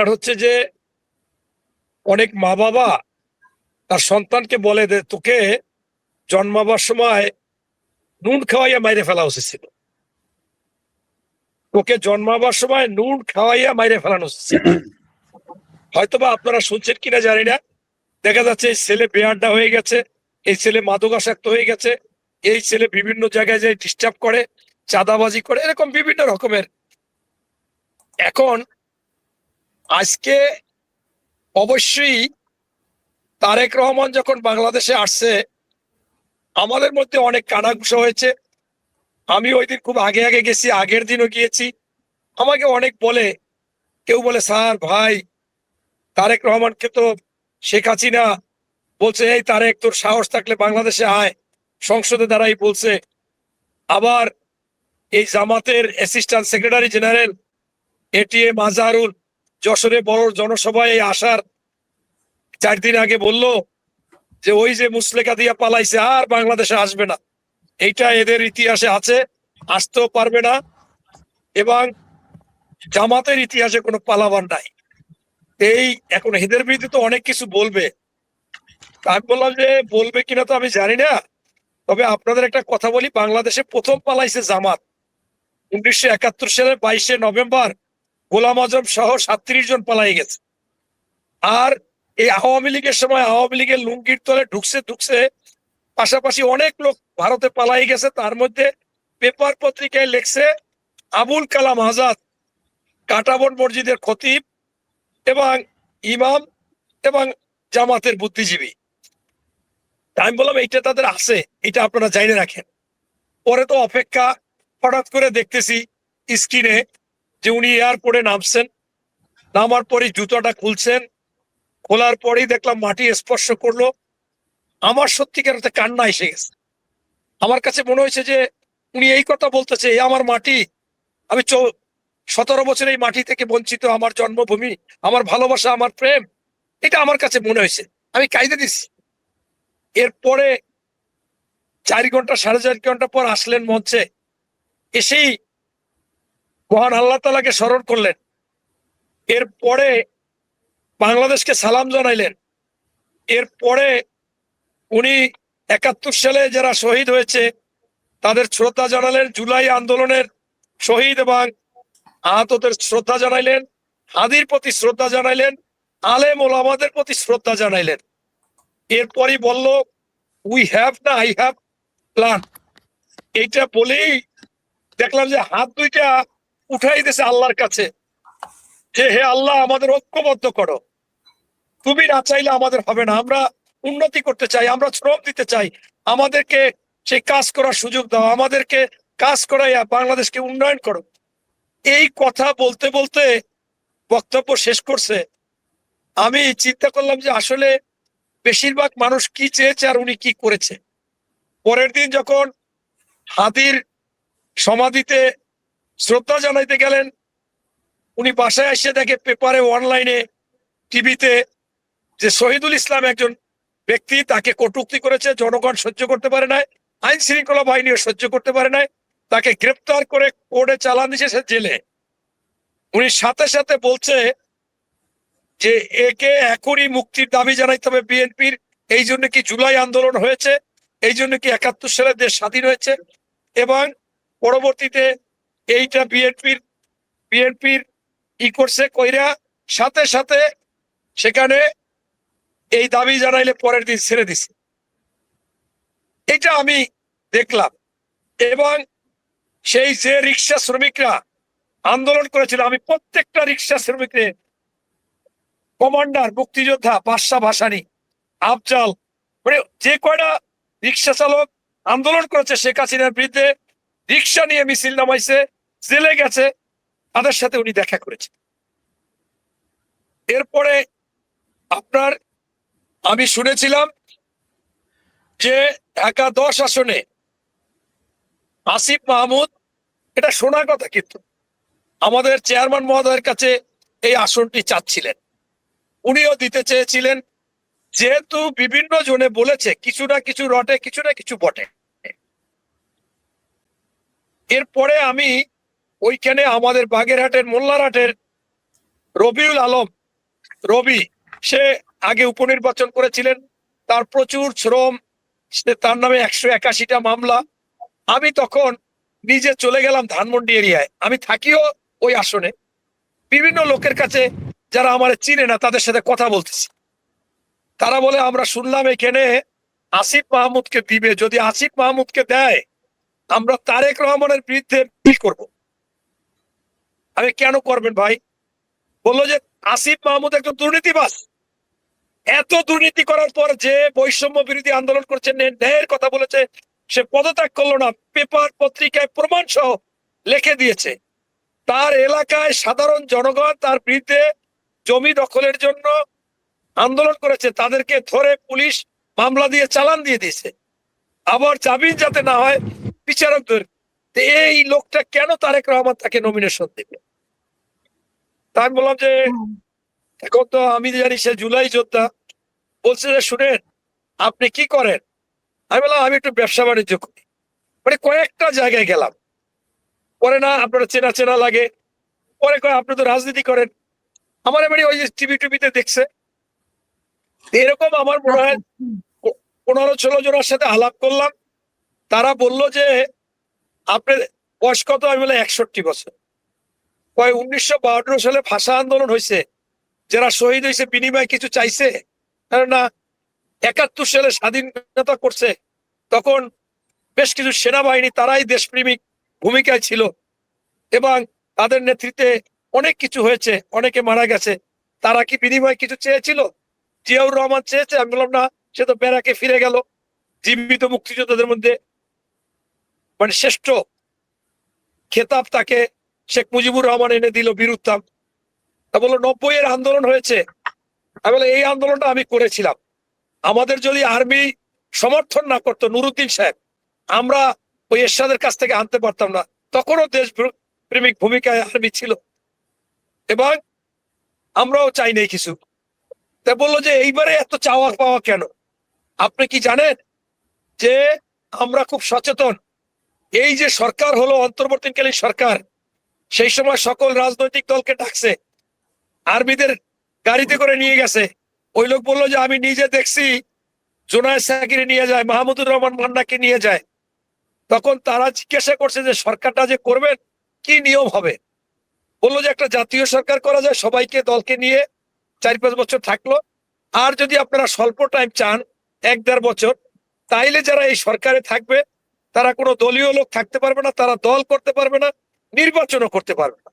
আর হচ্ছে যে অনেক মা বাবা তার সন্তানকে বলে যে তোকে জন্মাবার সময় নুন খাওয়াইয়া মাইরে ফেলা উচিত ছিল, তোকে জন্মাবার সময় নুন খাওয়াইয়া মাইরে ফেলানো উচিত ছিল। হয়তোবা আপনারা শুনছেন কিনা জানি না, দেখা যাচ্ছে এই ছেলে বেয়াড্ডা হয়ে গেছে, এই ছেলে মাদকাসক্ত হয়ে গেছে, এই ছেলে বিভিন্ন জায়গায় যে ডিস্টার্ব করে, চাঁদাবাজি করে, এরকম বিভিন্ন রকমের। এখন আজকে অবশ্যই তারেক রহমান যখন বাংলাদেশে আসছে আমাদের মধ্যে অনেক কানাঘুষা হয়েছে। আমি ওই দিন খুব আগে আগে গেছি, আগের দিনও গিয়েছি। আমাকে অনেক বলে, কেউ বলে স্যার ভাই তারেক রহমানকে তো শেখ হাসিনা বলছে এই তারেক তোর সাহস থাকলে বাংলাদেশে আয়, সংসদে দাঁড়াই বলছে। আবার এই জামাতের assistant secretary general ATM Azharul যশোরে বড় জনসভায় আসার 4 দিন আগে বলল যে ওই যে মুসলেকা দিয়া পালাইছে আর বাংলাদেশে আসবে না, এইটা এদের ইতিহাসে আছে, আসতেও পারবে না, এবং জামাতের ইতিহাসে কোনো পালাবার নাই। এই এখন এদের বিরুদ্ধে তো অনেক কিছু বলবে, আমি বললাম যে বলবে কিনা তো আমি জানি না, তবে আপনাদের একটা কথা বলি, বাংলাদেশে প্রথম পালাইছে জামাত 1971 সালের 22শে নভেম্বর, গোলাম আজম সহ 37 জন পালাই গেছে। আর এই আওয়ামী লীগের সময় আওয়ামী লীগের লুঙ্গির তলে ঢুকছে পাশাপাশি অনেক লোক ভারতে পালাই গেছে। তার মধ্যে পেপার পত্রিকায় লেখছে আবুল কালাম আজাদ কাঁটাবন মসজিদের খতিব এবং ইমাম এবং জামাতের বুদ্ধিজীবী। আমি বললাম এইটা তাদের আছে, এটা আপনারা জানিয়ে রাখেন। পরে তো অপেক্ষা, হঠাৎ করে দেখতেছি স্ক্রিনে যে উনি এয়ারপোর্টে নামছেন, নামার পরে জুতাটা খুলছেন, খোলার পরেই দেখলাম মাটি স্পর্শ করলো। আমার সত্যিকার অর্থে কান্না এসে গেছে। আমার কাছে মনে হয়েছে যে উনি এই কথা বলতেছে, এই আমার মাটি, আমি 17 বছর এই মাটি থেকে বঞ্চিত, আমার জন্মভূমি, আমার ভালোবাসা, আমার প্রেম, এটা আমার কাছে মনে হয়েছে। আমি কাইদে দিছি। এরপরে 4 ঘন্টা 4.5 ঘন্টা পর আসলেন মঞ্চে, এসেই মহান আল্লাহ তাআলাকে স্মরণ করলেন। এরপরে বাংলাদেশকে সালাম জানাইলেন। এরপরে উনি 71 সালে যারা শহীদ হয়েছে তাদের শ্রদ্ধা জানালেন, জুলাই আন্দোলনের শহীদ এবং আহতদের শ্রদ্ধা জানাইলেন, হাদির প্রতি শ্রদ্ধা জানাইলেন, আলেম ওলামাদের প্রতি শ্রদ্ধা জানাইলেন। এরপরই বলল উই হ্যাভ না আই হ্যাভ প্ল্যান। এইটা বলেই দেখলাম যে হাত দুইটা উঠাই দিয়েছে আল্লাহর কাছে যে হে আল্লাহ আমাদের ঐক্যবদ্ধ করো, তুমি না চাইলে আমাদের হবে না, আমরা উন্নতি করতে চাই, আমরা শ্রম দিতে চাই, আমাদেরকে সেই কাজ করার সুযোগ দাও, আমাদেরকে কাজ করাইয়া বাংলাদেশকে উন্নয়ন করো। এই কথা বলতে বলতে বক্তব্য শেষ করছে। আমি চিন্তা করলাম যে আসলে বেশিরভাগ মানুষ কি চেয়েছে আর উনি কি করেছে। পরের দিন যখন হাদির সমাধিতে শ্রদ্ধা জানাইতে গেলেন, উনি বাসায় এসে দেখে পেপারে, অনলাইনে, টিভিতে যে শহীদুল ইসলাম একজন ব্যক্তি, তাকে কটূক্তি করেছে, জনগণ সহ্য করতে পারে নাই, আইন শৃঙ্খলা বাহিনীও সহ্য করতে পারে নাই, তাকে গ্রেপ্তার করে কোর্টে চালান দিয়েছে সে জেলে। উনি সাথে সাথে বলছে যে একে এখনই মুক্তির দাবি জানাইতে হবে বিএনপির, এই জন্য কি জুলাই আন্দোলন হয়েছে, এই জন্য কি 71 সালে দেশ স্বাধীন হয়েছে, এবং পরবর্তীতে এইটা বিএনপির ই করছে কইরা সাথে সাথে সেখানে এই দাবি জানাইলে পরের দিন ছেড়ে দিছে। এটা আমি দেখলাম। এবং সেই যে রিক্সা শ্রমিকরা আন্দোলন করেছিল, আমি প্রত্যেকটা রিক্সা শ্রমিকদের কমান্ডার, মুক্তিযোদ্ধা, বাদশাহ ভাসানী, আফজাল, মানে যে কয়টা রিক্সা চালক আন্দোলন করেছে শেখ হাসিনার বিরুদ্ধে, রিক্সা নিয়ে মিছিল নামাইছে, জেলে গেছে, তাদের সাথে উনি দেখা করেছে। এরপরে আপনার আমি শুনেছিলাম যে ঢাকা 10 আসনে আসিফ মাহমুদ, এটা শোনা কথা, কিন্তু আমাদের চেয়ারম্যান মহোদয়ের কাছে এই আসনটি চাচ্ছিলেন, উনিও দিতে চেয়েছিলেন, যেহেতু বিভিন্ন জনে বলেছে কিছু না কিছু রটে, কিছু না কিছু বটে। এরপরে আমি ওইখানে আমাদের বাগেরহাটের মোল্লারহাটের রবিউল আলম, রবি, সে আগে উপনির্বাচন করেছিলেন, তার প্রচুর শ্রম, তার নামে 181টা মামলা। আমি তখন নিজে চলে গেলাম ধানমন্ডি এরিয়ায়, আমি থাকিও ওই আসনে, বিভিন্ন লোকের কাছে যারা আমার চিনে না তাদের সাথে কথা বলতেছি। তারা বলে আমরা শুনলাম এখানে আসিফ মাহমুদকে দিবে, যদি আসিফ মাহমুদকে দেয় আমরা তারেক রহমানের বিরুদ্ধে কি করব। আমি কেন করবেন ভাই? বললো যে আসিফ মাহমুদ একজন দুর্নীতিবাজ, এত দুর্নীতি করার পর যে বৈষম্য বিরোধী আন্দোলন করছে, ন্যায়ের কথা বলেছে, সে পদত্যাগ করলো না, পেপার পত্রিকায় প্রমাণ সহ লিখে দিয়েছে। তার এলাকায় সাধারণ জনগণ তার বিরুদ্ধে জমি দখলের জন্য আন্দোলন করেছে, তাদেরকে ধরে পুলিশ মামলা দিয়ে চালান দিয়ে দিয়েছে, আবার জামিন যাতে না হয় বিচারকদের। এই লোকটা কেন তারেক রহমান তাকে নমিনেশন দেবে? তাই আমি বললাম যে এখন তো আমি জানি সে জুলাই যোদ্ধা। বলছে যে শুনেন আপনি কি করেন? আমি বললাম আমি একটু ব্যবসা বাণিজ্য করি। মানে কয়েকটা জায়গায় গেলাম, পরে না আপনারা চেনা চেনা লাগে, পরে কয় আপনি তো রাজনীতি করেন। আমার এবারে ওই যে টিভি টিভিতে দেখছে। এরকম আমার মনে হয় 15-16 জনের সাথে আলাপ করলাম। তারা বলল যে আপনার বয়স কত? আমি বলে 61 বছর। কয় 1952 সালে ভাষা আন্দোলন হয়েছে, যারা শহীদ হয়েছে বিনিময়ে কিছু চাইছে? না, 71 সালে স্বাধীনতা করছে, তখন বেশ কিছু সেনাবাহিনী তারাই দেশপ্রেমিক ভূমিকায় ছিল এবং তাদের নেতৃত্বে অনেক কিছু হয়েছে, অনেকে মারা গেছে। তারা কি বিনিময়ে কিছু চেয়েছিল? জিয়াউর রহমান চেয়েছে? আমি বললাম না, সে তো ব্যারাকে ফিরে গেল। জীবিত মুক্তিযোদ্ধাদের মধ্যে মানে শ্রেষ্ঠ খেতাব তাকে শেখ মুজিবুর রহমান এনে দিল, বীর উত্তম। তা বললো 90-এর আন্দোলন হয়েছে। আমি বলে এই আন্দোলনটা আমি করেছিলাম, আমাদের যদি আর্মি সমর্থন না করতো নুরুদ্দিন সাহেব, আমরা ওই এরশাদের কাছ থেকে আনতে পারতাম না। তখনও দেশ প্রেমিক ভূমিকায় আর্মি ছিল এবং আমরাও চাই নাই কিছু। তা বললো যে এইবারে এত চাওয়া পাওয়া কেন? আপনি কি জানেন যে আমরা খুব সচেতন। এই যে সরকার হলো অন্তর্বর্তীকালীন সরকার, সেই সময় সকল রাজনৈতিক দলকে ডাকছে, আর্মিদের গাড়িতে করে নিয়ে গেছে। ওই লোক বললো যে আমি নিজে দেখছি, জোনায়েদ সাকিরে নিয়ে যায়, মাহমুদুর রহমান মান্নাকে নিয়ে যায়। তখন তারা জিজ্ঞাসা করছে যে সরকারটা যে করবেন কি নিয়ম হবে? বললো যে একটা জাতীয় সরকার করা যায়, সবাইকে দলকে নিয়ে 4-5 বছর থাকলো। আর যদি আপনারা স্বল্প টাইম চান 1-1.5 বছর, তাইলে যারা এই সরকারে থাকবে তারা কোনো দলীয় লোক থাকতে পারবে না, তারা দল করতে পারবে না, নির্বাচনও করতে পারবে না।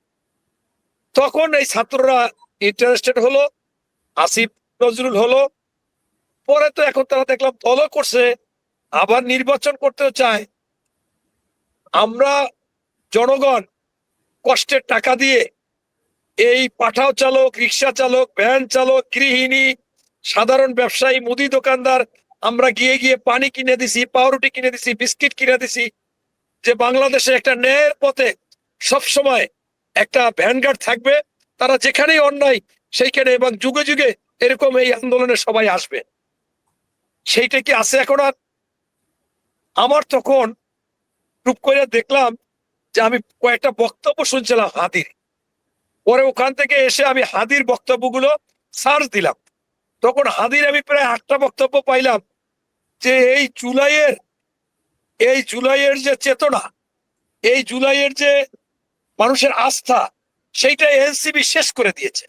তখন এই ছাত্ররা ইন্টারেস্টেড হলো, আসিফ নজরুল হলো। পরে তো এখন তারা দেখলাম দলও করছে, আবার নির্বাচন করতেও চায়। আমরা জনগণ কষ্টের টাকা দিয়ে এই পাঠাও চালক, রিক্সা চালক, ভ্যান চালক, গৃহিণী, সাধারণ ব্যবসায়ী, মুদি দোকানদার, আমরা গিয়ে গিয়ে পানি কিনে দিছি, পাউরুটি কিনে দিছি, বিস্কিট কিনে দিছি, যে বাংলাদেশে একটা ন্যায়ের পথে সব সময় একটা ভ্যানগার্ড থাকবে, তারা যেখানেই অন্যায় সেইখানে, এবং যুগে যুগে এরকম এই আন্দোলনে সবাই আসবে। সেইটা কি আছে এখন আর? আমার তখন টুপ করে দেখলাম যে আমি কয়েকটা বক্তব্য শুনছিলাম হাদির, পরে ওখান থেকে এসে আমি হাদির বক্তব্যগুলো সার্চ দিলাম। তখন হাদির আমি প্রায় 8টা বক্তব্য পাইলাম যে এই জুলাইয়ের যে চেতনা, এই জুলাইয়ের যে মানুষের আস্থা, সেইটা এনসিপি শেষ করে দিয়েছে।